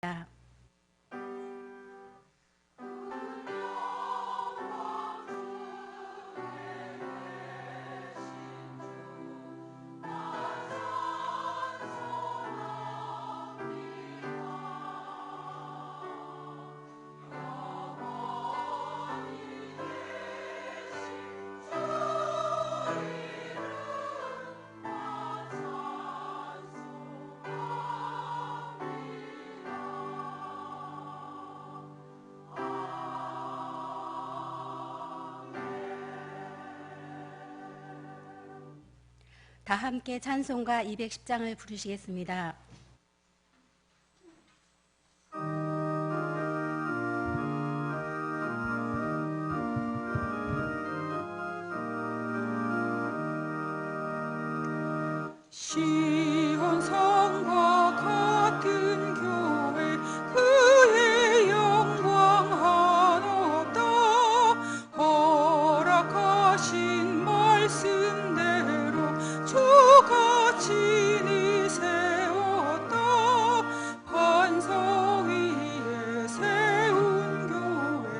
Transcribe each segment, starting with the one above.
다 함께 찬송가 210장을 부르시겠습니다. 시온 성과 같은 교회 그의 영광 한없다. 허락하신 말씀대로 주가 친히 세웠다. 반석 위에 세운 교회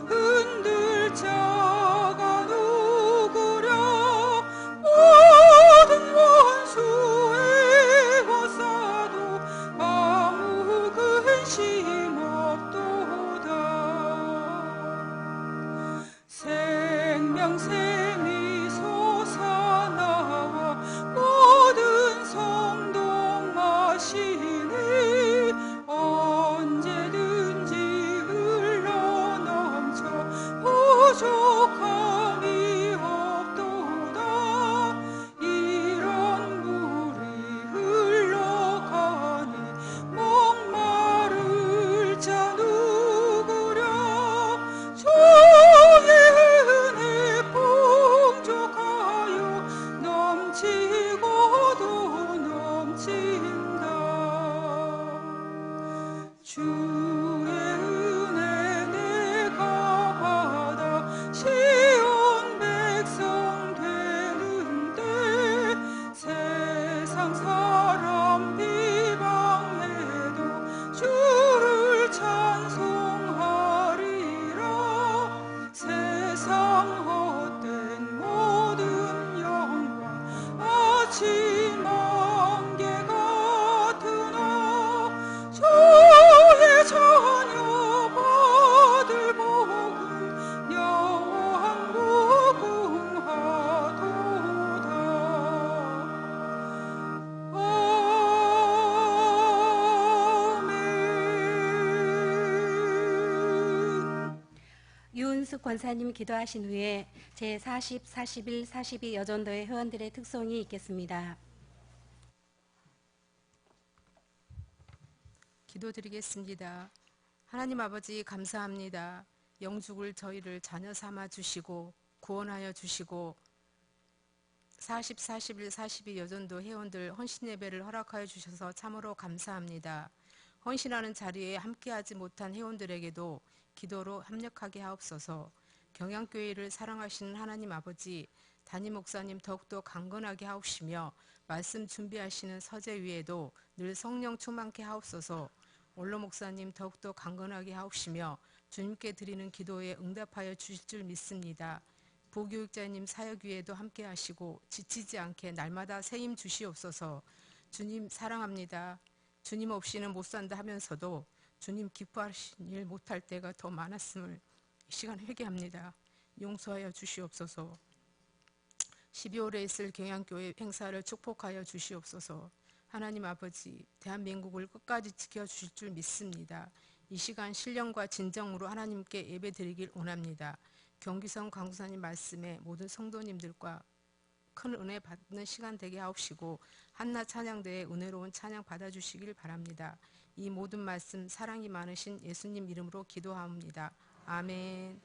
흔들 자가 누구랴. 모든 원수의 화사도 아무 근심 없도다. 생명샘이 솟아나와 모든 성동 마시니 언제든지 흘러넘쳐 부족함이 없도다. 이런 물이 흘러가니 목마를 자 누구랴. 주의 은혜 풍족하여 넘치고도 넘친다. 주의 은혜 내가 받아 시온 백성 되는데 세상 사람 비방해도 주를 찬송하리라. 세상 헛된 모든 영광 아침 안개 같으나 주의 자녀 받을 복은 영원 무궁하도다. 아멘. 유은숙 권사님 기도하신 후에 제40, 41, 42 여전도회 회원들의 특송이 있겠습니다. 기도드리겠습니다. 하나님 아버지 감사합니다. 영죽을 저희를 자녀 삼아 주시고 구원하여 주시고 40, 41, 42 여전도 회원들 헌신 예배를 허락하여 주셔서 참으로 감사합니다. 헌신하는 자리에 함께하지 못한 회원들에게도 기도로 합력하게 하옵소서. 경양교회를 사랑하시는 하나님 아버지, 담임 목사님 더욱더 강건하게 하옵시며 말씀 준비하시는 서재 위에도 늘 성령 충만케 하옵소서. 원로 목사님 더욱더 강건하게 하옵시며 주님께 드리는 기도에 응답하여 주실 줄 믿습니다. 부교육자님 사역 위에도 함께 하시고 지치지 않게 날마다 새힘 주시옵소서. 주님 사랑합니다. 주님 없이는 못 산다 하면서도 주님 기뻐하신 일 못할 때가 더 많았음을 이 시간 회개합니다. 용서하여 주시옵소서. 12월에 있을 경양교회 행사를 축복하여 주시옵소서. 하나님 아버지, 대한민국을 끝까지 지켜주실 줄 믿습니다. 이 시간 신령과 진정으로 하나님께 예배드리길 원합니다. 경기성 강구사님 말씀에 모든 성도님들과 큰 은혜 받는 시간 되게 하옵시고 한낮 찬양대에 은혜로운 찬양 받아주시길 바랍니다. 이 모든 말씀 사랑이 많으신 예수님 이름으로 기도하옵니다. 아멘.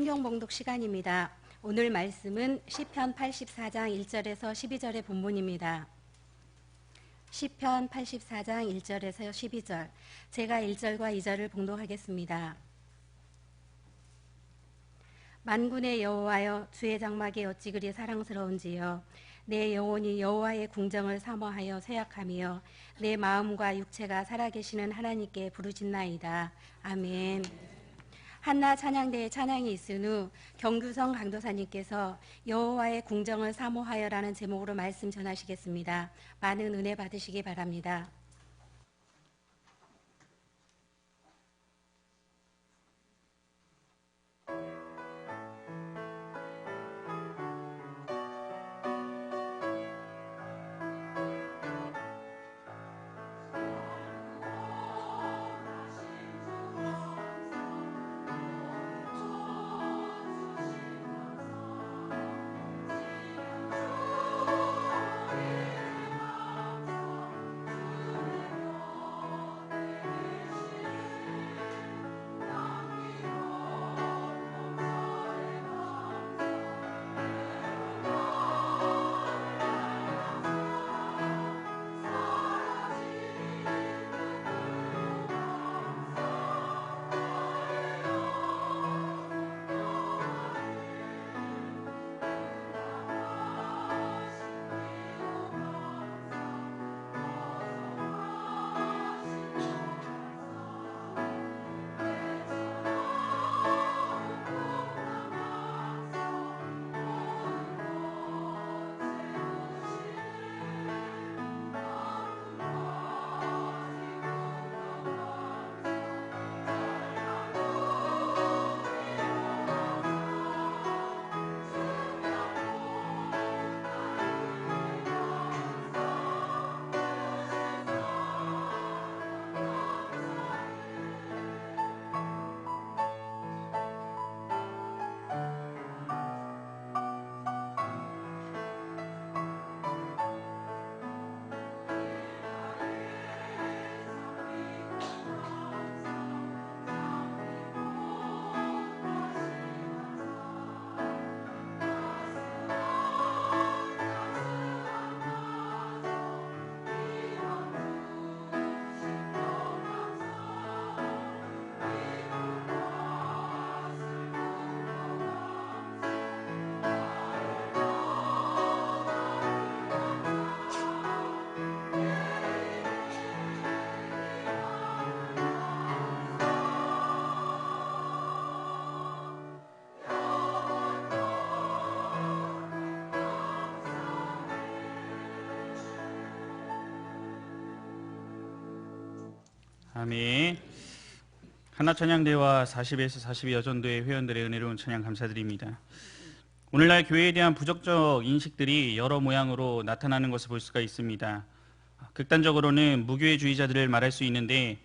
성경 봉독 시간입니다. 오늘 말씀은 시편 84장 1절에서 12절의 본문입니다. 시편 84장 1절에서 12절, 제가 1절과 2절을 봉독하겠습니다. 만군의 여호와여, 주의 장막이 어찌 그리 사랑스러운지요. 내 영혼이 여호와의 궁정을 사모하여 쇠약하며 내 마음과 육체가 살아계시는 하나님께 부르짖나이다. 아멘. 한나 찬양대에 찬양이 있은 후 경규성 강도사님께서 여호와의 궁정을 사모하여라는 제목으로 말씀 전하시겠습니다. 많은 은혜 받으시기 바랍니다. 아멘. 한나찬양대와 40에서 42 여전도의 회원들의 은혜로운 찬양 감사드립니다. 오늘날 교회에 대한 부정적 인식들이 여러 모양으로 나타나는 것을 볼 수가 있습니다. 극단적으로는 무교회주의자들을 말할 수 있는데,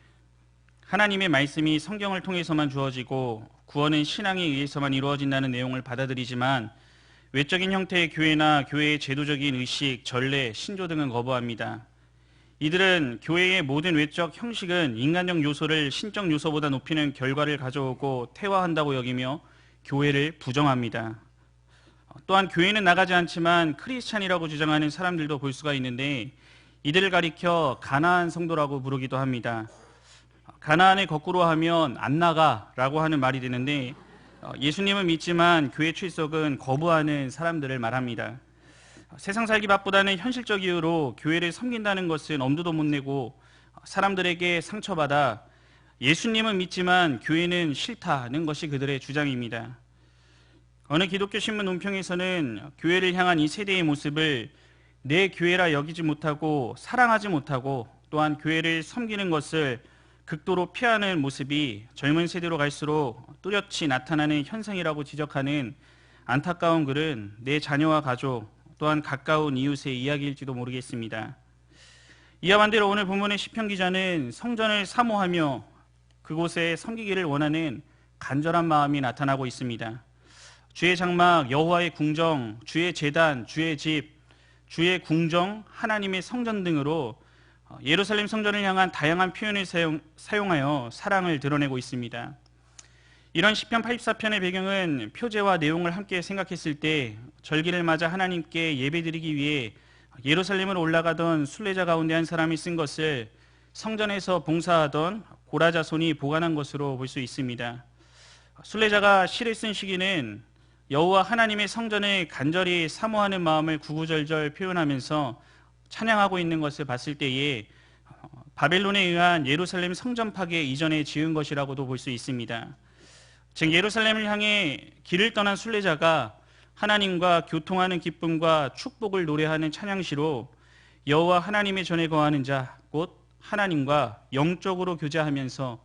하나님의 말씀이 성경을 통해서만 주어지고 구원은 신앙에 의해서만 이루어진다는 내용을 받아들이지만 외적인 형태의 교회나 교회의 제도적인 의식, 전례, 신조 등은 거부합니다. 이들은 교회의 모든 외적 형식은 인간적 요소를 신적 요소보다 높이는 결과를 가져오고 태화한다고 여기며 교회를 부정합니다. 또한 교회는 나가지 않지만 크리스찬이라고 주장하는 사람들도 볼 수가 있는데, 이들을 가리켜 가나안 성도라고 부르기도 합니다. 가나안을 거꾸로 하면 안 나가라고 하는 말이 되는데, 예수님은 믿지만 교회 출석은 거부하는 사람들을 말합니다. 세상 살기 바쁘다는 현실적 이유로 교회를 섬긴다는 것은 엄두도 못 내고 사람들에게 상처받아 예수님은 믿지만 교회는 싫다는 것이 그들의 주장입니다. 어느 기독교 신문 논평에서는 교회를 향한 이 세대의 모습을 내 교회라 여기지 못하고 사랑하지 못하고 또한 교회를 섬기는 것을 극도로 피하는 모습이 젊은 세대로 갈수록 뚜렷이 나타나는 현상이라고 지적하는 안타까운 글은 내 자녀와 가족 또한 가까운 이웃의 이야기일지도 모르겠습니다. 이와 반대로 오늘 본문의 시편 기자는 성전을 사모하며 그곳에 섬기기를 원하는 간절한 마음이 나타나고 있습니다. 주의 장막, 여호와의 궁정, 주의 제단, 주의 집, 주의 궁정, 하나님의 성전 등으로 예루살렘 성전을 향한 다양한 표현을 사용하여 사랑을 드러내고 있습니다. 이런 시편 84편의 배경은 표제와 내용을 함께 생각했을 때 절기를 맞아 하나님께 예배드리기 위해 예루살렘으로 올라가던 순례자 가운데 한 사람이 쓴 것을 성전에서 봉사하던 고라 자손이 보관한 것으로 볼 수 있습니다. 순례자가 시를 쓴 시기는 여호와 하나님의 성전을 간절히 사모하는 마음을 구구절절 표현하면서 찬양하고 있는 것을 봤을 때에 바벨론에 의한 예루살렘 성전 파괴 이전에 지은 것이라고도 볼 수 있습니다. 즉 예루살렘을 향해 길을 떠난 순례자가 하나님과 교통하는 기쁨과 축복을 노래하는 찬양시로 여호와 하나님의 전에 거하는 자, 곧 하나님과 영적으로 교제하면서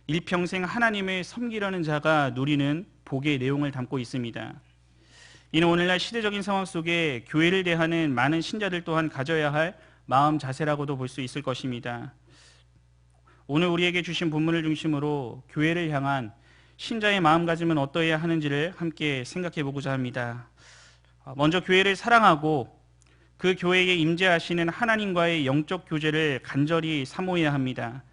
일평생 하나님을 섬기려는 자가 누리는 복의 내용을 담고 있습니다. 이는 오늘날 시대적인 상황 속에 교회를 대하는 많은 신자들 또한 가져야 할 마음 자세라고도 볼 수 있을 것입니다. 오늘 우리에게 주신 본문을 중심으로 교회를 향한 신자의 마음가짐은 어떠해야 하는지를 함께 생각해 보고자 합니다. 먼저 교회를 사랑하고 그 교회에 임재하시는 하나님과의 영적 교제를 간절히 사모해야 합니다.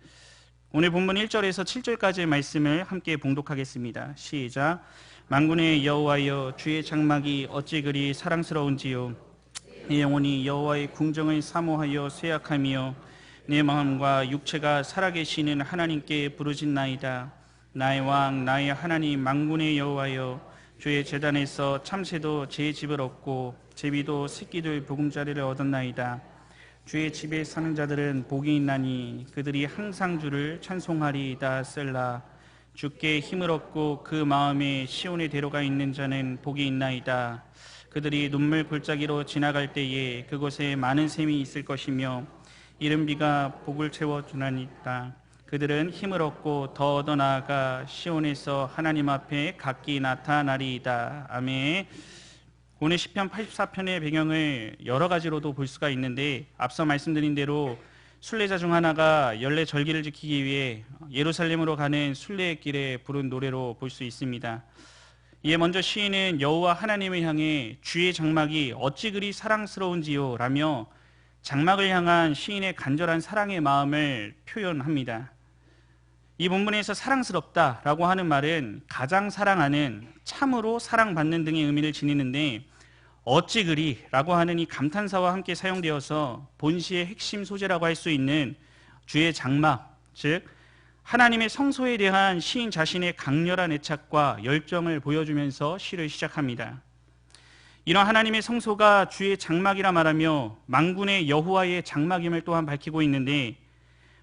오늘 본문 1절에서 7절까지의 말씀을 함께 봉독하겠습니다. 시작. 만군의 여호와여, 주의 장막이 어찌 그리 사랑스러운지요. 내 영혼이 여호와의 궁정을 사모하여 쇠약하며 내 마음과 육체가 살아계시는 하나님께 부르짖나이다. 나의 왕, 나의 하나님, 만군의 여호와여, 주의 제단에서 참새도 제 집을 얻고 제비도 새끼들 보금자리를 얻었나이다. 주의 집에 사는 자들은 복이 있나니 그들이 항상 주를 찬송하리이다. 셀라. 주께 힘을 얻고 그 마음에 시온에 데려가 있는 자는 복이 있나이다. 그들이 눈물 골짜기로 지나갈 때에 그곳에 많은 샘이 있을 것이며 이른 비가 복을 채워주나이다. 그들은 힘을 얻고 더 얻어 나아가 시온에서 하나님 앞에 각기 나타나리이다. 아멘. 오늘 시편 84편의 배경을 여러 가지로도 볼 수가 있는데 앞서 말씀드린 대로 순례자 중 하나가 연례 절기를 지키기 위해 예루살렘으로 가는 순례의 길에 부른 노래로 볼 수 있습니다. 이에 먼저 시인은 여호와 하나님을 향해 주의 장막이 어찌 그리 사랑스러운지요 라며 장막을 향한 시인의 간절한 사랑의 마음을 표현합니다. 이 본문에서 사랑스럽다라고 하는 말은 가장 사랑하는, 참으로 사랑받는 등의 의미를 지니는데 어찌 그리라고 하는 이 감탄사와 함께 사용되어서 본시의 핵심 소재라고 할 수 있는 주의 장막, 즉 하나님의 성소에 대한 시인 자신의 강렬한 애착과 열정을 보여주면서 시를 시작합니다. 이런 하나님의 성소가 주의 장막이라 말하며 만군의 여호와의 장막임을 또한 밝히고 있는데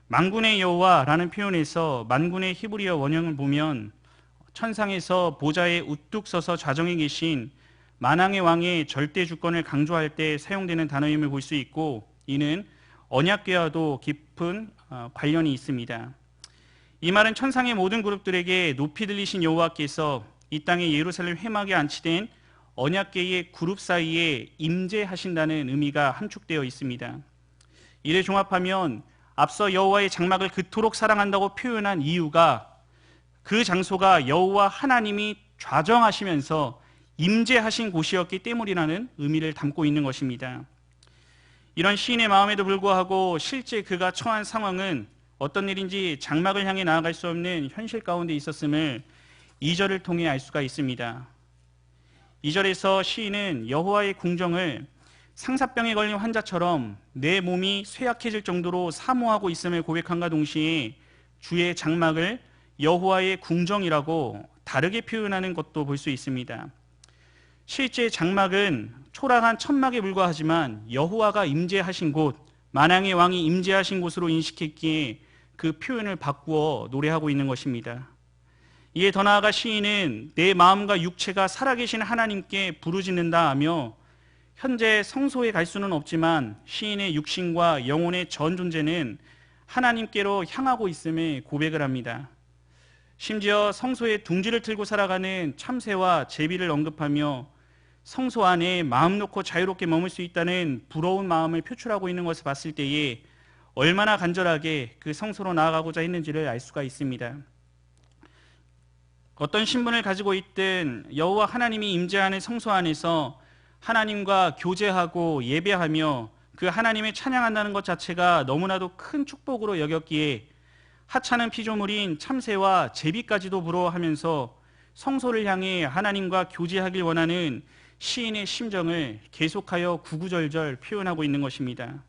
만군의 여호와라는 표현에서 만군의 히브리어 원형을 보면 천상에서 보좌에 우뚝 서서 좌정에 계신 만왕의 왕의 절대 주권을 강조할 때 사용되는 단어임을 볼 수 있고 이는 언약궤와도 깊은 관련이 있습니다. 이 말은 천상의 모든 그룹들에게 높이 들리신 여호와께서 이 땅의 예루살렘 회막에 안치된 언약궤의 그룹 사이에 임재하신다는 의미가 함축되어 있습니다. 이를 종합하면 앞서 여호와의 장막을 그토록 사랑한다고 표현한 이유가 그 장소가 여호와 하나님이 좌정하시면서 임재하신 곳이었기 때문이라는 의미를 담고 있는 것입니다. 이런 시인의 마음에도 불구하고 실제 그가 처한 상황은 어떤 일인지 장막을 향해 나아갈 수 없는 현실 가운데 있었음을 2절을 통해 알 수가 있습니다. 2절에서 시인은 여호와의 궁정을 상사병에 걸린 환자처럼 내 몸이 쇠약해질 정도로 사모하고 있음을 고백함과 동시에 주의 장막을 여호와의 궁정이라고 다르게 표현하는 것도 볼 수 있습니다. 실제 장막은 초라한 천막에 불과하지만 여호와가 임재하신 곳, 만왕의 왕이 임재하신 곳으로 인식했기에 그 표현을 바꾸어 노래하고 있는 것입니다. 이에 더 나아가 시인은 내 마음과 육체가 살아계신 하나님께 부르짖는다 하며 현재 성소에 갈 수는 없지만 시인의 육신과 영혼의 전 존재는 하나님께로 향하고 있음을 고백을 합니다. 심지어 성소에 둥지를 틀고 살아가는 참새와 제비를 언급하며 성소 안에 마음 놓고 자유롭게 머물 수 있다는 부러운 마음을 표출하고 있는 것을 봤을 때에 얼마나 간절하게 그 성소로 나아가고자 했는지를 알 수가 있습니다. 어떤 신분을 가지고 있든 여호와 하나님이 임재하는 성소 안에서 하나님과 교제하고 예배하며 그 하나님을 찬양한다는 것 자체가 너무나도 큰 축복으로 여겼기에 하찮은 피조물인 참새와 제비까지도 부러워하면서 성소를 향해 하나님과 교제하길 원하는 시인의 심정을 계속하여 구구절절 표현하고 있는 것입니다.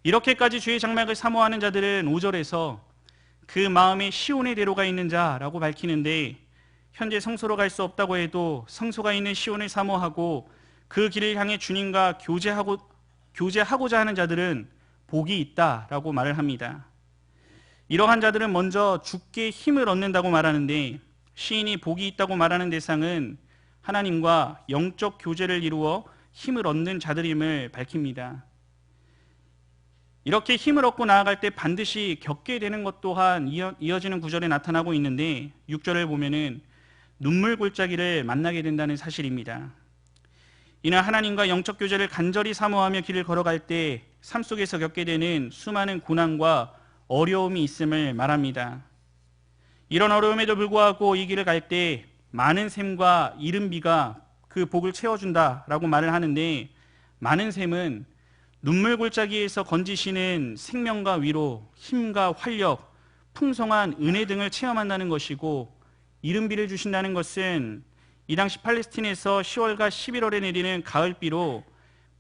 이렇게까지 주의 장막을 사모하는 자들은 5절에서 그 마음에 시온의 대로가 있는 자라고 밝히는데, 현재 성소로 갈 수 없다고 해도 성소가 있는 시온을 사모하고 그 길을 향해 주님과 교제하고자 하는 자들은 복이 있다라고 말을 합니다. 이러한 자들은 먼저 주께 힘을 얻는다고 말하는데, 시인이 복이 있다고 말하는 대상은 하나님과 영적 교제를 이루어 힘을 얻는 자들임을 밝힙니다. 이렇게 힘을 얻고 나아갈 때 반드시 겪게 되는 것 또한 이어지는 구절에 나타나고 있는데, 6절을 보면은 눈물 골짜기를 만나게 된다는 사실입니다. 이는 하나님과 영적 교제를 간절히 사모하며 길을 걸어갈 때 삶 속에서 겪게 되는 수많은 고난과 어려움이 있음을 말합니다. 이런 어려움에도 불구하고 이 길을 갈 때 많은 샘과 이른 비가 그 복을 채워준다라고 말을 하는데, 많은 샘은 눈물 골짜기에서 건지시는 생명과 위로, 힘과 활력, 풍성한 은혜 등을 체험한다는 것이고, 이른 비를 주신다는 것은 이 당시 팔레스틴에서 10월과 11월에 내리는 가을비로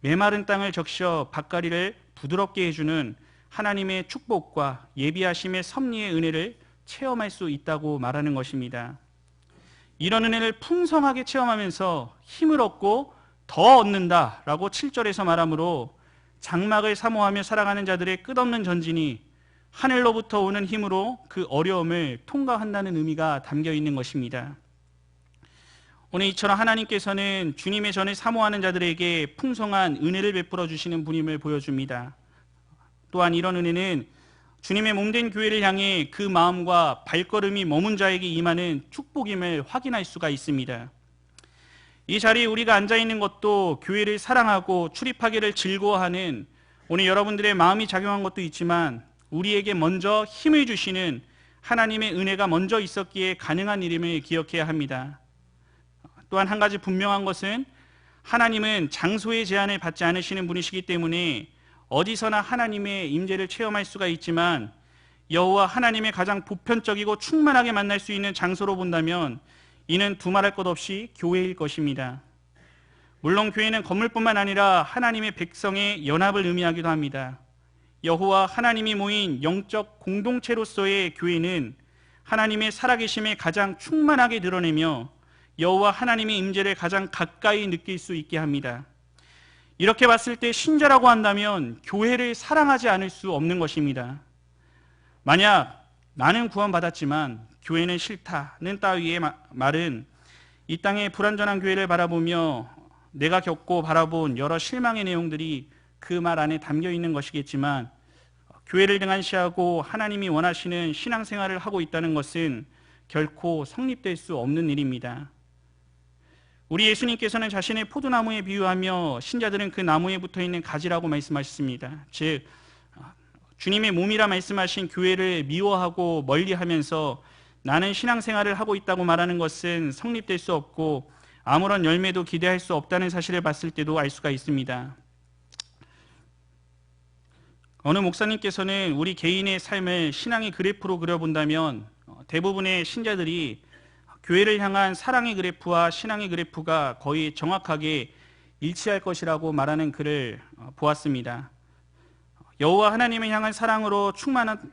메마른 땅을 적셔 밭가리를 부드럽게 해주는 하나님의 축복과 예비하심의 섭리의 은혜를 체험할 수 있다고 말하는 것입니다. 이런 은혜를 풍성하게 체험하면서 힘을 얻고 더 얻는다라고 7절에서 말하므로, 장막을 사모하며 살아가는 자들의 끝없는 전진이 하늘로부터 오는 힘으로 그 어려움을 통과한다는 의미가 담겨 있는 것입니다. 오늘 이처럼 하나님께서는 주님의 전을 사모하는 자들에게 풍성한 은혜를 베풀어 주시는 분임을 보여줍니다. 또한 이런 은혜는 주님의 몸된 교회를 향해 그 마음과 발걸음이 머문 자에게 임하는 축복임을 확인할 수가 있습니다. 이 자리에 우리가 앉아있는 것도 교회를 사랑하고 출입하기를 즐거워하는 오늘 여러분들의 마음이 작용한 것도 있지만, 우리에게 먼저 힘을 주시는 하나님의 은혜가 먼저 있었기에 가능한 일임을 기억해야 합니다. 또한 한 가지 분명한 것은, 하나님은 장소의 제한을 받지 않으시는 분이시기 때문에 어디서나 하나님의 임재를 체험할 수가 있지만, 여호와 하나님의 가장 보편적이고 충만하게 만날 수 있는 장소로 본다면 이는 두말할 것 없이 교회일 것입니다. 물론 교회는 건물뿐만 아니라 하나님의 백성의 연합을 의미하기도 합니다. 여호와 하나님이 모인 영적 공동체로서의 교회는 하나님의 살아계심을 가장 충만하게 드러내며 여호와 하나님의 임재를 가장 가까이 느낄 수 있게 합니다. 이렇게 봤을 때 신자라고 한다면 교회를 사랑하지 않을 수 없는 것입니다. 만약 나는 구원받았지만 교회는 싫다는 따위의 말은 이 땅의 불완전한 교회를 바라보며 내가 겪고 바라본 여러 실망의 내용들이 그 말 안에 담겨 있는 것이겠지만, 교회를 등한시하고 하나님이 원하시는 신앙생활을 하고 있다는 것은 결코 성립될 수 없는 일입니다. 우리 예수님께서는 자신의 포도나무에 비유하며 신자들은 그 나무에 붙어있는 가지라고 말씀하셨습니다. 즉 주님의 몸이라 말씀하신 교회를 미워하고 멀리하면서 나는 신앙생활을 하고 있다고 말하는 것은 성립될 수 없고 아무런 열매도 기대할 수 없다는 사실을 봤을 때도 알 수가 있습니다. 어느 목사님께서는 우리 개인의 삶을 신앙의 그래프로 그려본다면 대부분의 신자들이 교회를 향한 사랑의 그래프와 신앙의 그래프가 거의 정확하게 일치할 것이라고 말하는 글을 보았습니다. 여호와 하나님을 향한 사랑으로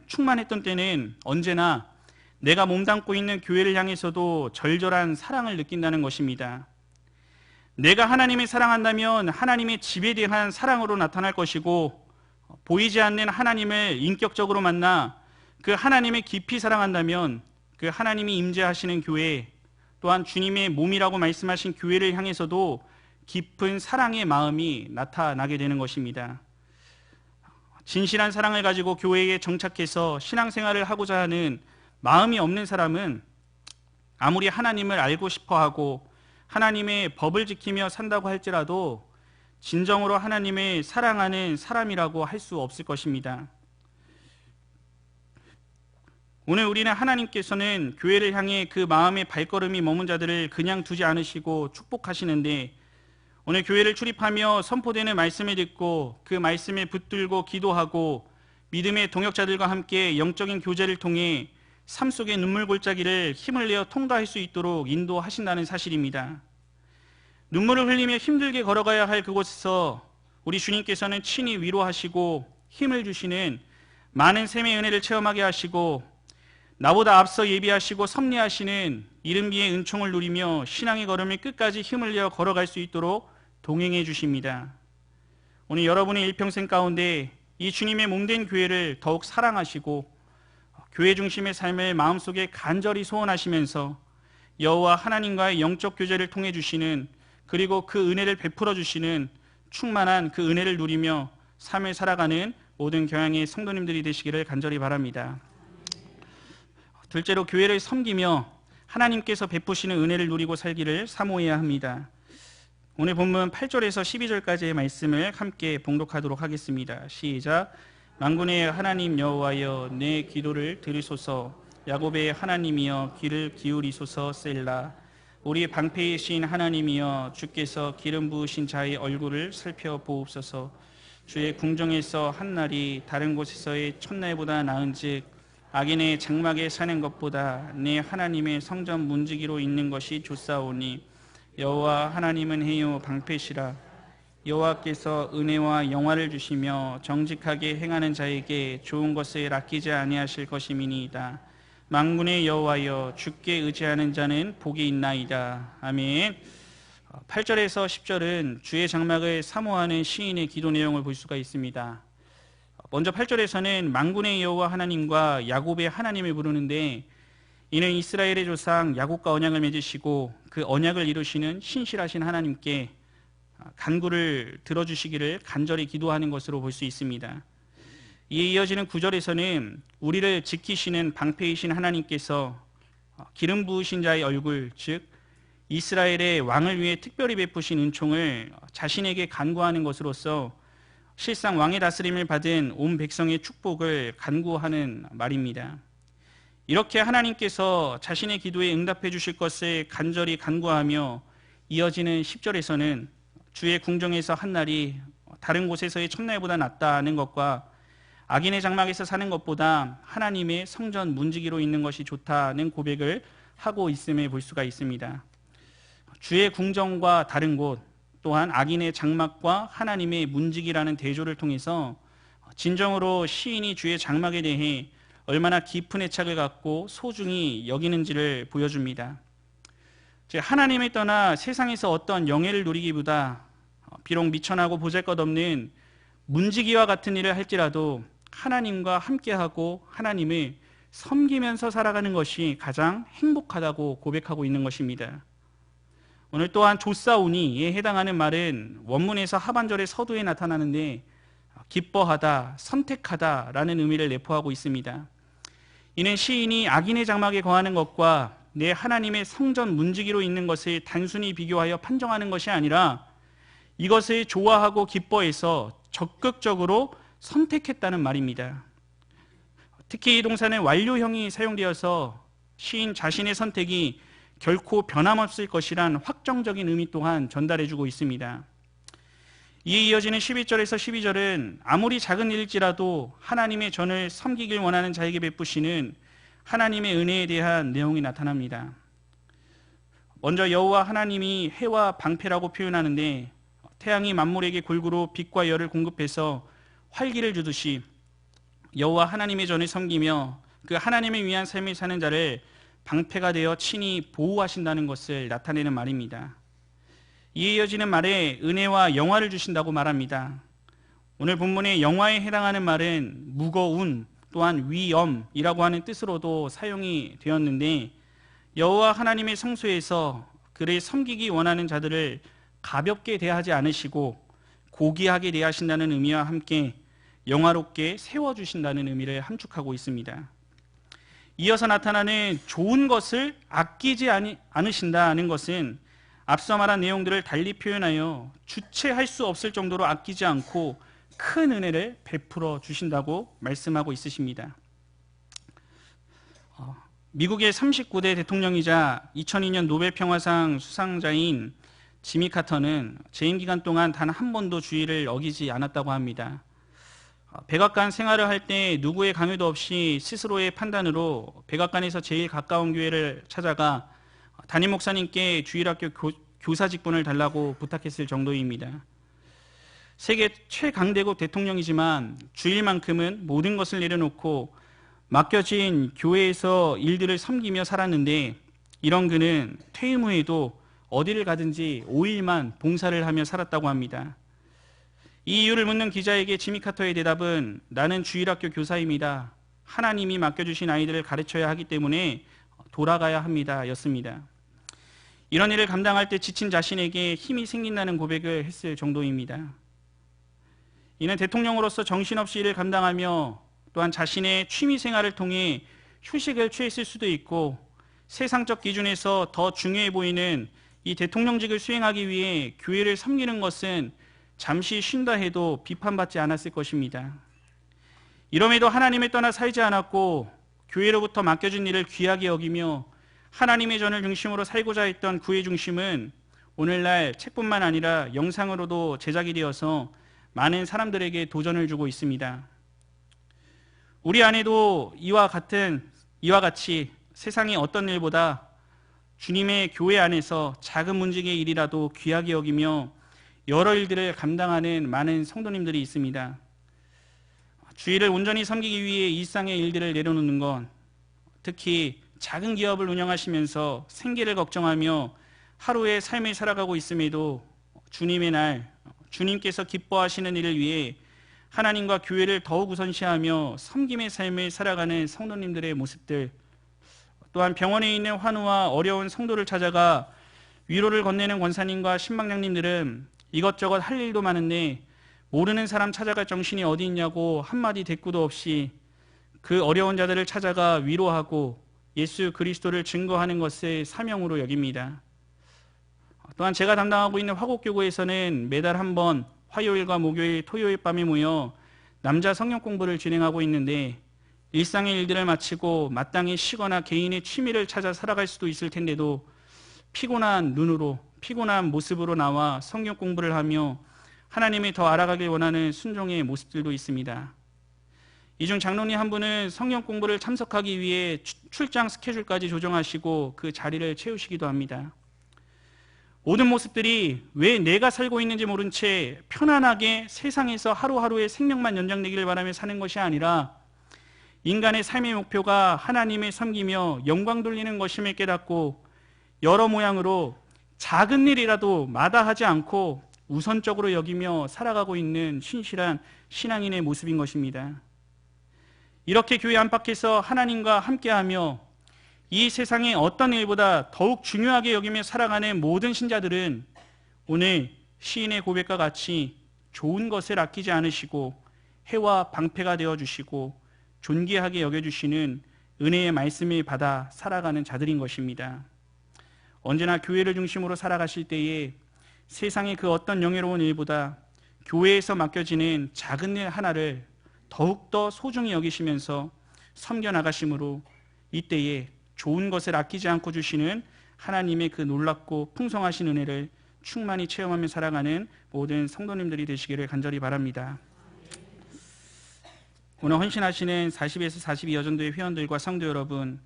충만했던 때는 언제나 내가 몸담고 있는 교회를 향해서도 절절한 사랑을 느낀다는 것입니다. 내가 하나님을 사랑한다면 하나님의 집에 대한 사랑으로 나타날 것이고, 보이지 않는 하나님을 인격적으로 만나 그 하나님을 깊이 사랑한다면 그 하나님이 임재하시는 교회, 또한 주님의 몸이라고 말씀하신 교회를 향해서도 깊은 사랑의 마음이 나타나게 되는 것입니다. 진실한 사랑을 가지고 교회에 정착해서 신앙생활을 하고자 하는 마음이 없는 사람은 아무리 하나님을 알고 싶어하고 하나님의 법을 지키며 산다고 할지라도 진정으로 하나님을 사랑하는 사람이라고 할 수 없을 것입니다. 오늘 우리는 하나님께서는 교회를 향해 그 마음의 발걸음이 머문 자들을 그냥 두지 않으시고 축복하시는데, 오늘 교회를 출입하며 선포되는 말씀을 듣고 그 말씀을 붙들고 기도하고 믿음의 동역자들과 함께 영적인 교제를 통해 삶 속의 눈물 골짜기를 힘을 내어 통과할 수 있도록 인도하신다는 사실입니다. 눈물을 흘리며 힘들게 걸어가야 할 그곳에서 우리 주님께서는 친히 위로하시고 힘을 주시는 많은 샘의 은혜를 체험하게 하시고 나보다 앞서 예비하시고 섭리하시는 이른비의 은총을 누리며 신앙의 걸음을 끝까지 힘을 내어 걸어갈 수 있도록 동행해 주십니다. 오늘 여러분의 일평생 가운데 이 주님의 몸된 교회를 더욱 사랑하시고 교회 중심의 삶을 마음속에 간절히 소원하시면서 여호와 하나님과의 영적 교제를 통해 주시는, 그리고 그 은혜를 베풀어 주시는 충만한 그 은혜를 누리며 삶을 살아가는 모든 교양의 성도님들이 되시기를 간절히 바랍니다. 둘째로 교회를 섬기며 하나님께서 베푸시는 은혜를 누리고 살기를 사모해야 합니다. 오늘 본문 8절에서 12절까지의 말씀을 함께 봉독하도록 하겠습니다. 시작. 만군의 하나님 여호와여, 내 기도를 들으소서. 야곱의 하나님이여, 귀를 기울이소서. 셀라. 우리 방패이신 하나님이여, 주께서 기름 부으신 자의 얼굴을 살펴보옵소서. 주의 궁정에서 한날이 다른 곳에서의 첫날보다 나은즉 악인의 장막에 사는 것보다 내 하나님의 성전 문지기로 있는 것이 좋사오니 여호와 하나님은 해요 방패시라. 여호와께서 은혜와 영화를 주시며 정직하게 행하는 자에게 좋은 것을 아끼지 아니하실 것임이니이다. 만군의 여호와여, 주께 의지하는 자는 복이 있나이다. 아멘. 8절에서 10절은 주의 장막을 사모하는 시인의 기도 내용을 볼 수가 있습니다. 먼저 8절에서는 만군의 여호와 하나님과 야곱의 하나님을 부르는데, 이는 이스라엘의 조상 야곱과 언약을 맺으시고 그 언약을 이루시는 신실하신 하나님께 간구를 들어주시기를 간절히 기도하는 것으로 볼 수 있습니다. 이에 이어지는 9절에서는 우리를 지키시는 방패이신 하나님께서 기름 부으신 자의 얼굴, 즉 이스라엘의 왕을 위해 특별히 베푸신 은총을 자신에게 간구하는 것으로서 실상 왕의 다스림을 받은 온 백성의 축복을 간구하는 말입니다. 이렇게 하나님께서 자신의 기도에 응답해 주실 것을 간절히 간구하며 이어지는 10절에서는 주의 궁정에서 한날이 다른 곳에서의 첫날보다 낫다는 것과 악인의 장막에서 사는 것보다 하나님의 성전 문지기로 있는 것이 좋다는 고백을 하고 있음을 볼 수가 있습니다. 주의 궁정과 다른 곳, 또한 악인의 장막과 하나님의 문지기라는 대조를 통해서 진정으로 시인이 주의 장막에 대해 얼마나 깊은 애착을 갖고 소중히 여기는지를 보여줍니다. 하나님을 떠나 세상에서 어떤 영예를 누리기보다 비록 미천하고 보잘것없는 문지기와 같은 일을 할지라도 하나님과 함께하고 하나님을 섬기면서 살아가는 것이 가장 행복하다고 고백하고 있는 것입니다. 오늘 또한 조사오니에 해당하는 말은 원문에서 하반절의 서두에 나타나는데 기뻐하다, 선택하다라는 의미를 내포하고 있습니다. 이는 시인이 악인의 장막에 거하는 것과 내 하나님의 성전 문지기로 있는 것을 단순히 비교하여 판정하는 것이 아니라 이것을 좋아하고 기뻐해서 적극적으로 선택했다는 말입니다. 특히 이 동사는 완료형이 사용되어서 시인 자신의 선택이 결코 변함없을 것이란 확정적인 의미 또한 전달해주고 있습니다. 이에 이어지는 11절에서 12절은 아무리 작은 일일지라도 하나님의 전을 섬기길 원하는 자에게 베푸시는 하나님의 은혜에 대한 내용이 나타납니다. 먼저 여호와 하나님이 해와 방패라고 표현하는데, 태양이 만물에게 골고루 빛과 열을 공급해서 활기를 주듯이 여호와 하나님의 전을 섬기며 그 하나님을 위한 삶을 사는 자를 방패가 되어 친히 보호하신다는 것을 나타내는 말입니다. 이에 이어지는 말에 은혜와 영화를 주신다고 말합니다. 오늘 본문의 영화에 해당하는 말은 무거운, 또한 위엄이라고 하는 뜻으로도 사용이 되었는데, 여호와 하나님의 성소에서 그를 섬기기 원하는 자들을 가볍게 대하지 않으시고 고귀하게 대하신다는 의미와 함께 영화롭게 세워주신다는 의미를 함축하고 있습니다. 이어서 나타나는 좋은 것을 아끼지 않으신다는 것은 앞서 말한 내용들을 달리 표현하여 주체할 수 없을 정도로 아끼지 않고 큰 은혜를 베풀어 주신다고 말씀하고 있으십니다. 미국의 39대 대통령이자 2002년 노벨 평화상 수상자인 지미 카터는 재임 기간 동안 단 한 번도 주의를 어기지 않았다고 합니다. 백악관 생활을 할 때 누구의 강요도 없이 스스로의 판단으로 백악관에서 제일 가까운 교회를 찾아가 담임 목사님께 주일학교 교사 직분을 달라고 부탁했을 정도입니다. 세계 최강대국 대통령이지만 주일만큼은 모든 것을 내려놓고 맡겨진 교회에서 일들을 섬기며 살았는데, 이런 그는 퇴임 후에도 어디를 가든지 5일만 봉사를 하며 살았다고 합니다. 이 이유를 묻는 기자에게 지미 카터의 대답은 나는 주일학교 교사입니다. 하나님이 맡겨주신 아이들을 가르쳐야 하기 때문에 돌아가야 합니다. 였습니다. 이런 일을 감당할 때 지친 자신에게 힘이 생긴다는 고백을 했을 정도입니다. 이는 대통령으로서 정신없이 일을 감당하며 또한 자신의 취미 생활을 통해 휴식을 취했을 수도 있고, 세상적 기준에서 더 중요해 보이는 이 대통령직을 수행하기 위해 교회를 섬기는 것은 잠시 쉰다 해도 비판받지 않았을 것입니다. 이럼에도 하나님을 떠나 살지 않았고 교회로부터 맡겨진 일을 귀하게 여기며 하나님의 전을 중심으로 살고자 했던 그의 중심은 오늘날 책뿐만 아니라 영상으로도 제작이 되어서 많은 사람들에게 도전을 주고 있습니다. 우리 안에도 이와 같이 세상의 어떤 일보다 주님의 교회 안에서 작은 문제의 일이라도 귀하게 여기며 여러 일들을 감당하는 많은 성도님들이 있습니다. 주일을 온전히 섬기기 위해 일상의 일들을 내려놓는 건, 특히 작은 기업을 운영하시면서 생계를 걱정하며 하루의 삶을 살아가고 있음에도 주님의 날, 주님께서 기뻐하시는 일을 위해 하나님과 교회를 더욱 우선시하며 섬김의 삶을 살아가는 성도님들의 모습들, 또한 병원에 있는 환우와 어려운 성도를 찾아가 위로를 건네는 권사님과 신방장님들은 이것저것 할 일도 많은데 모르는 사람 찾아갈 정신이 어디 있냐고 한마디 대꾸도 없이 그 어려운 자들을 찾아가 위로하고 예수 그리스도를 증거하는 것을 사명으로 여깁니다. 또한 제가 담당하고 있는 화곡교구에서는 매달 한 번 화요일과 목요일, 토요일 밤에 모여 남자 성경 공부를 진행하고 있는데, 일상의 일들을 마치고 마땅히 쉬거나 개인의 취미를 찾아 살아갈 수도 있을 텐데도 피곤한 눈으로, 피곤한 모습으로 나와 성경 공부를 하며 하나님을 더 알아가길 원하는 순종의 모습들도 있습니다. 이 중 장로님 한 분은 성경 공부를 참석하기 위해 출장 스케줄까지 조정하시고 그 자리를 채우시기도 합니다. 모든 모습들이 왜 내가 살고 있는지 모른 채 편안하게 세상에서 하루하루의 생명만 연장되기를 바라며 사는 것이 아니라 인간의 삶의 목표가 하나님을 섬기며 영광 돌리는 것임을 깨닫고 여러 모양으로 작은 일이라도 마다하지 않고 우선적으로 여기며 살아가고 있는 신실한 신앙인의 모습인 것입니다. 이렇게 교회 안팎에서 하나님과 함께하며 이 세상의 어떤 일보다 더욱 중요하게 여기며 살아가는 모든 신자들은 오늘 시인의 고백과 같이 좋은 것을 아끼지 않으시고 해와 방패가 되어주시고 존귀하게 여겨주시는 은혜의 말씀을 받아 살아가는 자들인 것입니다. 언제나 교회를 중심으로 살아가실 때에 세상의 그 어떤 영예로운 일보다 교회에서 맡겨지는 작은 일 하나를 더욱더 소중히 여기시면서 섬겨나가심으로 이때에 좋은 것을 아끼지 않고 주시는 하나님의 그 놀랍고 풍성하신 은혜를 충만히 체험하며 살아가는 모든 성도님들이 되시기를 간절히 바랍니다. 오늘 헌신하시는 40에서 42 여전도의 회원들과 성도 여러분,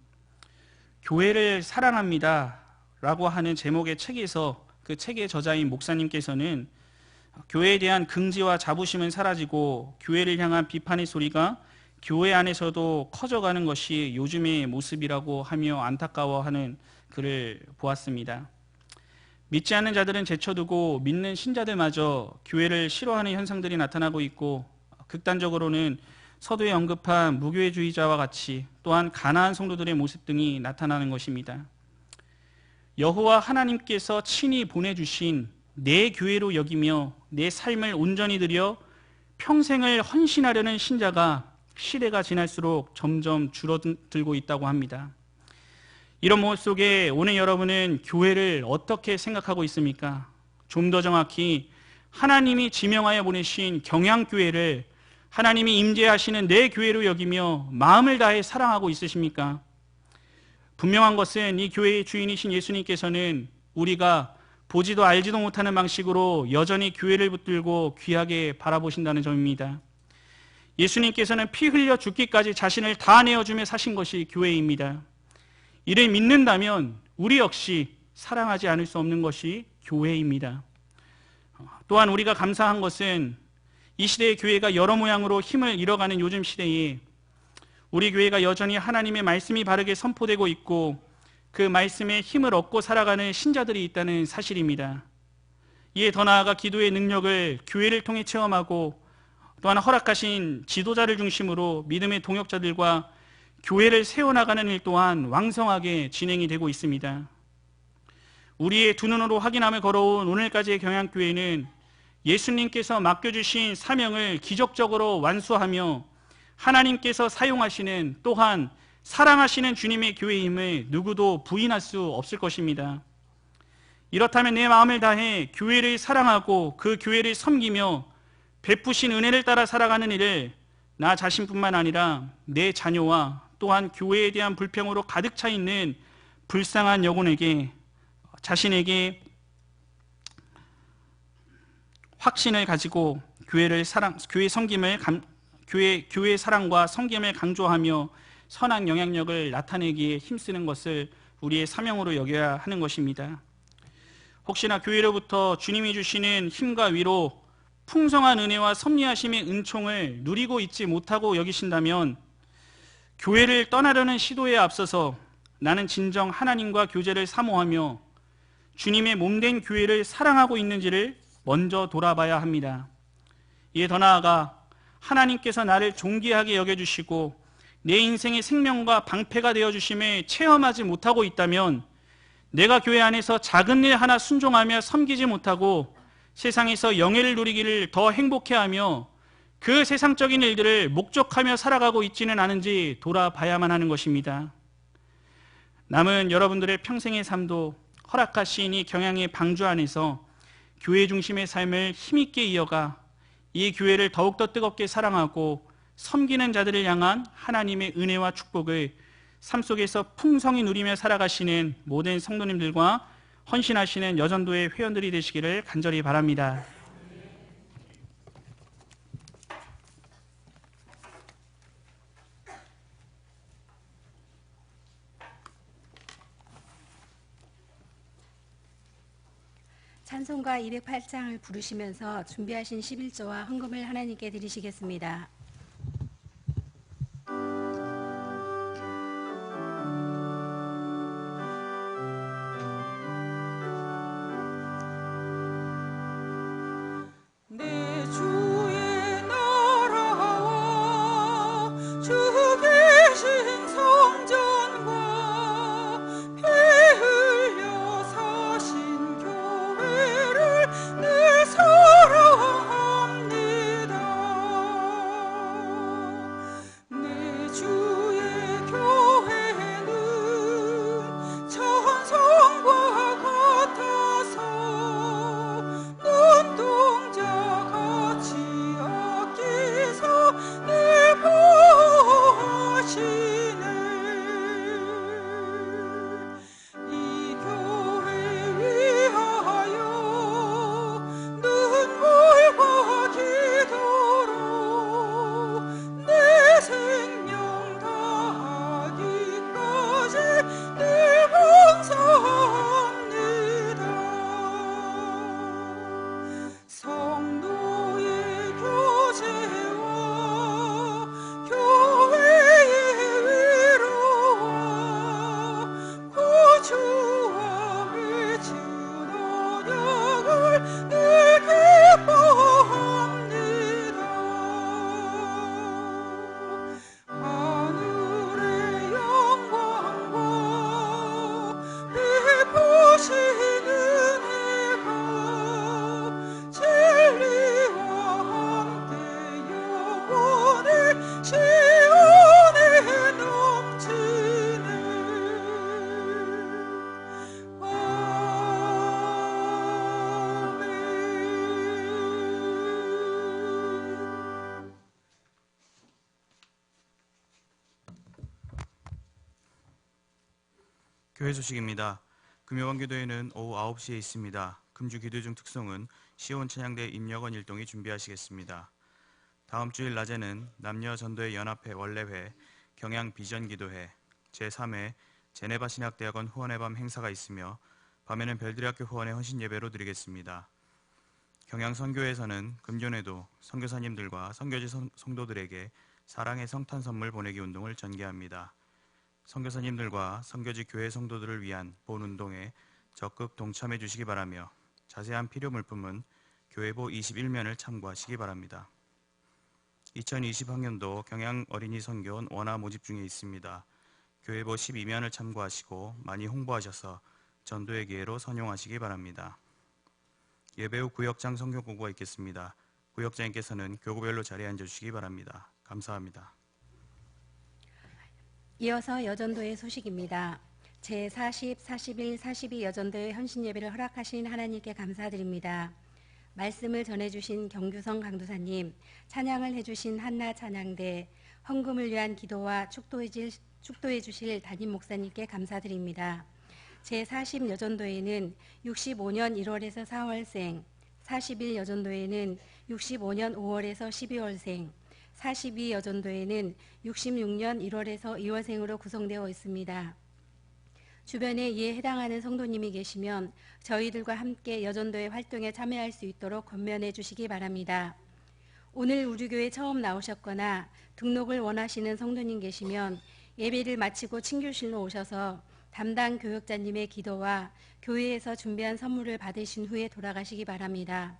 교회를 사랑합니다 라고 하는 제목의 책에서 그 책의 저자인 목사님께서는 교회에 대한 긍지와 자부심은 사라지고 교회를 향한 비판의 소리가 교회 안에서도 커져가는 것이 요즘의 모습이라고 하며 안타까워하는 글을 보았습니다. 믿지 않는 자들은 제쳐두고 믿는 신자들마저 교회를 싫어하는 현상들이 나타나고 있고, 극단적으로는 서두에 언급한 무교회주의자와 같이 또한 가나안 성도들의 모습 등이 나타나는 것입니다. 여호와 하나님께서 친히 보내주신 내 교회로 여기며 내 삶을 온전히 드려 평생을 헌신하려는 신자가 시대가 지날수록 점점 줄어들고 있다고 합니다. 이런 모습 속에 오늘 여러분은 교회를 어떻게 생각하고 있습니까? 좀 더 정확히 하나님이 지명하여 보내신 경향교회를 하나님이 임재하시는 내 교회로 여기며 마음을 다해 사랑하고 있으십니까? 분명한 것은 이 교회의 주인이신 예수님께서는 우리가 보지도 알지도 못하는 방식으로 여전히 교회를 붙들고 귀하게 바라보신다는 점입니다. 예수님께서는 피 흘려 죽기까지 자신을 다 내어주며 사신 것이 교회입니다. 이를 믿는다면 우리 역시 사랑하지 않을 수 없는 것이 교회입니다. 또한 우리가 감사한 것은 이 시대의 교회가 여러 모양으로 힘을 잃어가는 요즘 시대에 우리 교회가 여전히 하나님의 말씀이 바르게 선포되고 있고 그 말씀에 힘을 얻고 살아가는 신자들이 있다는 사실입니다. 이에 더 나아가 기도의 능력을 교회를 통해 체험하고 또한 허락하신 지도자를 중심으로 믿음의 동역자들과 교회를 세워나가는 일 또한 왕성하게 진행이 되고 있습니다. 우리의 두 눈으로 확인함을 걸어온 오늘까지의 경양교회는 예수님께서 맡겨주신 사명을 기적적으로 완수하며 하나님께서 사용하시는 또한 사랑하시는 주님의 교회임을 누구도 부인할 수 없을 것입니다. 이렇다면 내 마음을 다해 교회를 사랑하고 그 교회를 섬기며 베푸신 은혜를 따라 살아가는 일을 나 자신뿐만 아니라 내 자녀와 또한 교회에 대한 불평으로 가득 차 있는 불쌍한 영혼에게 자신에게 확신을 가지고 교회 사랑과 섬김을 강조하며 선한 영향력을 나타내기에 힘쓰는 것을 우리의 사명으로 여겨야 하는 것입니다. 혹시나 교회로부터 주님이 주시는 힘과 위로 풍성한 은혜와 섭리하심의 은총을 누리고 있지 못하고 여기신다면 교회를 떠나려는 시도에 앞서서 나는 진정 하나님과 교제를 사모하며 주님의 몸된 교회를 사랑하고 있는지를 먼저 돌아봐야 합니다. 이에 더 나아가 하나님께서 나를 존귀하게 여겨주시고 내 인생의 생명과 방패가 되어주심을 체험하지 못하고 있다면 내가 교회 안에서 작은 일 하나 순종하며 섬기지 못하고 세상에서 영예를 누리기를 더 행복해하며 그 세상적인 일들을 목적하며 살아가고 있지는 않은지 돌아봐야만 하는 것입니다. 남은 여러분들의 평생의 삶도 허락하신 이 경양의 방주 안에서 교회 중심의 삶을 힘있게 이어가 이 교회를 더욱더 뜨겁게 사랑하고 섬기는 자들을 향한 하나님의 은혜와 축복을 삶 속에서 풍성히 누리며 살아가시는 모든 성도님들과 헌신하시는 여전도의 회원들이 되시기를 간절히 바랍니다. 찬송가 208장을 부르시면서 준비하신 11조와 헌금을 하나님께 드리시겠습니다. 내 주의 나라와 주 계신 성전과 피 흘려 사신 교회를 늘 사랑합니다. 내 주의 교회는 천성과 같아서 눈동자 같이 아끼사 늘 보호하시네. 이 교회 위하여 눈물과 기도로 내 생명 다하기까지 늘 봉사합니다. 성도의 교제와 교회의 위로와 구주와 맺은 언약을 늘 기뻐합니다. 하늘의 영광과 베푸신 은혜가 진리와 함께 영원히 시온에 넘치네. 아멘. 교회 소식입니다. 금요반교도회는 오후 9시에 있습니다. 금주 기도 중 특송은 시온 찬양대 임여건 일동이 준비하시겠습니다. 다음 주일 낮에는 남녀 전도회 연합회 원래회, 경양 비전 기도회, 제3회 제네바 신학대학원 후원의 밤 행사가 있으며 밤에는 별들의 학교 후원의 헌신 예배로 드리겠습니다. 경양 선교회에서는 금년에도 선교사님들과 선교지 성도들에게 사랑의 성탄 선물 보내기 운동을 전개합니다. 선교사님들과 선교지 교회 성도들을 위한 본 운동에 적극 동참해 주시기 바라며 자세한 필요 물품은 교회보 21면을 참고하시기 바랍니다. 2020학년도 경양 어린이 선교원 원화 모집 중에 있습니다. 교회보 12면을 참고하시고 많이 홍보하셔서 전도의 기회로 선용하시기 바랍니다. 예배 후 구역장 성경 공부가 있겠습니다. 구역장님께서는 교구별로 자리에 앉아주시기 바랍니다. 감사합니다. 이어서 여전도의 소식입니다. 제40, 41, 42 여전도의 헌신 예배를 허락하신 하나님께 감사드립니다. 말씀을 전해주신 경규성 강도사님, 찬양을 해주신 한나 찬양대, 헌금을 위한 기도와 축도해 주실 담임 목사님께 감사드립니다. 제40 여전도에는 65년 1월에서 4월생, 41 여전도에는 65년 5월에서 12월생, 42 여전도에는 66년 1월에서 2월생으로 구성되어 있습니다. 주변에 이에 해당하는 성도님이 계시면 저희들과 함께 여전도의 활동에 참여할 수 있도록 권면해 주시기 바랍니다. 오늘 우리 교회 처음 나오셨거나 등록을 원하시는 성도님 계시면 예배를 마치고 친교실로 오셔서 담당 교역자님의 기도와 교회에서 준비한 선물을 받으신 후에 돌아가시기 바랍니다.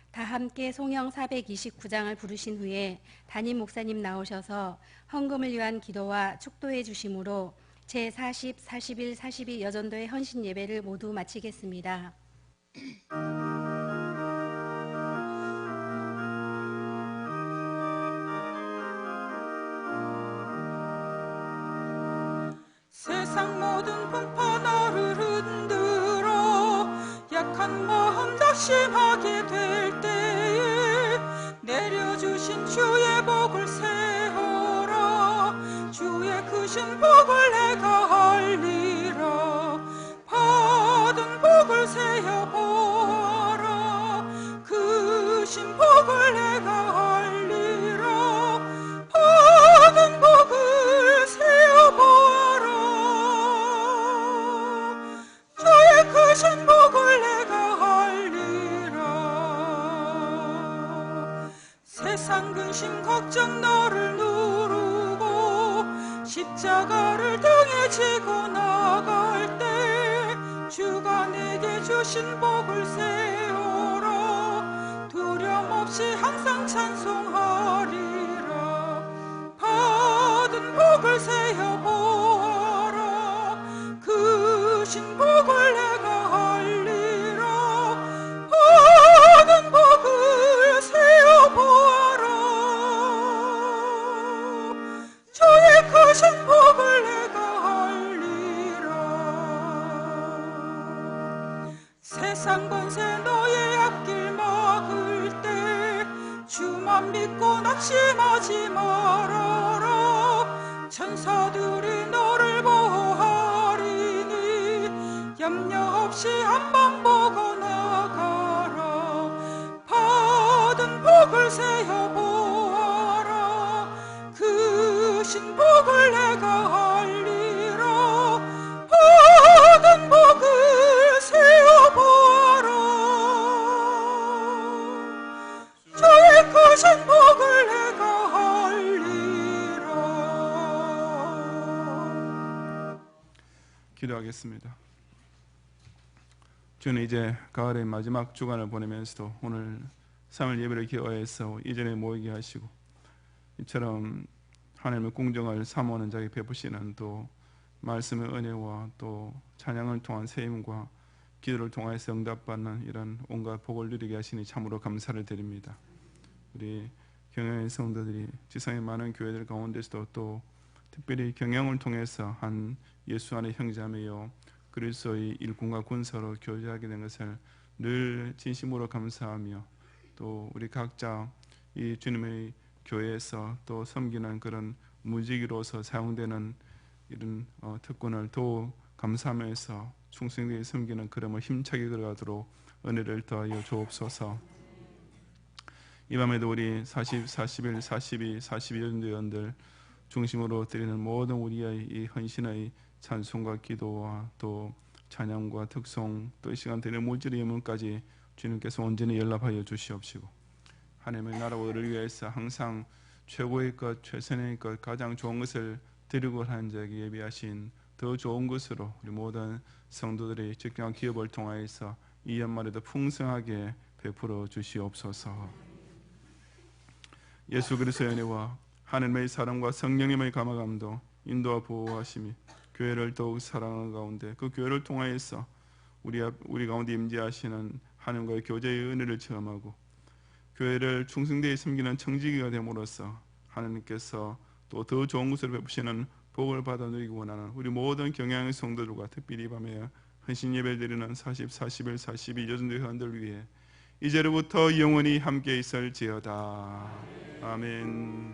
다 함께 송영 429장을 부르신 후에 담임 목사님 나오셔서 헌금을 위한 기도와 축도해 주심으로 제40, 41, 42 여전도의 헌신 예배를 모두 마치겠습니다. 세상 모든 풍파 나를 흔들어 약한 마음 낙심하게 될 때에 내려주신 주의 복을 세어라. 주의 크신 복을 내가 알리라. 받은 복을 세어보아라. 크신 복을 내가 알리라. 받은 복을 세어보아라. 주의 크신 복을 내가 알리라. 세상 근심 걱정 너를 누르고 십자가를 등에 지고 나갈 때 주가 내게 주신 복을 세우라. 두려움 없이 항상 찬송하리라. 받은 복을 세어보아라. 크신 복을 내가 알리라. 받은 복을 세어보아라. 주의 크신 복을 내가 알리라. 세상 권세 너의 앞길 막을 때 주만 믿고 낙심하지 말아라. 천사들이 너를 보호하리니 염려 없이 한방 보고 나가라. 받은 복을 세어보아라. 크신 복을 내가 알리라. 받은 복을 세어보아라. 주의 크신 복을 내가 알리라. 기도하겠습니다. 주는 이제 가을의 마지막 주간을 보내면서도 오늘 3일 예배를 기여해서 이전에 모이게 하시고 이처럼 하나님의 공정을 사모하는 자에게 베푸시는 또 말씀의 은혜와 또 찬양을 통한 세임과 기도를 통해서 응답받는 이런 온갖 복을 누리게 하시니 참으로 감사를 드립니다. 우리 경영의 성도들이 지상의 많은 교회들 가운데서도 또 특별히 경영을 통해서 한 예수 안의 형제자매요 그리스도의 일꾼과 군사로 교제하게 된 것을 늘 진심으로 감사하며 또 우리 각자 이 주님의 교회에서 또 섬기는 그런 무직으로서 사용되는 이런 특권을 더욱 감사하면서 충성되게 섬기는 그름을 힘차게 걸어가도록 은혜를 더하여 주옵소서. 이 밤에도 우리 40, 41, 42, 42 전도위원들 중심으로 드리는 모든 우리의 이 헌신의 찬송과 기도와 또 찬양과 특송 또 이 시간 드리는 물질의 예물까지 주님께서 온전히 연락하여 주시옵시고 하나님의 나라와 의를 위해서 항상 최고의 것, 최선의 것, 가장 좋은 것을 드리고 하는 자에게 예비하신 더 좋은 것으로 우리 모든 성도들의 직장과 기업을 통하여서 이 연말에도 풍성하게 베풀어 주시옵소서. 예수 그리스도의 은혜와 하나님의 사랑과 성령님의 감화감도 인도와 보호하심이 교회를 더욱 사랑하는 가운데 그 교회를 통하여서 우리 가운데 임재하시는 하나님과의 교제의 은혜를 체험하고 교회를 충성되이 섬기는 청지기가 됨으로써 하나님께서 또 더 좋은 것을 베푸시는 복을 받아 누리기 원하는 우리 모든 경향의 성도들과 특별히 이 밤에 헌신 예배를 드리는 40, 41, 42 여전도 회원들 위해 이제로부터 영원히 함께 있을지어다. 아멘.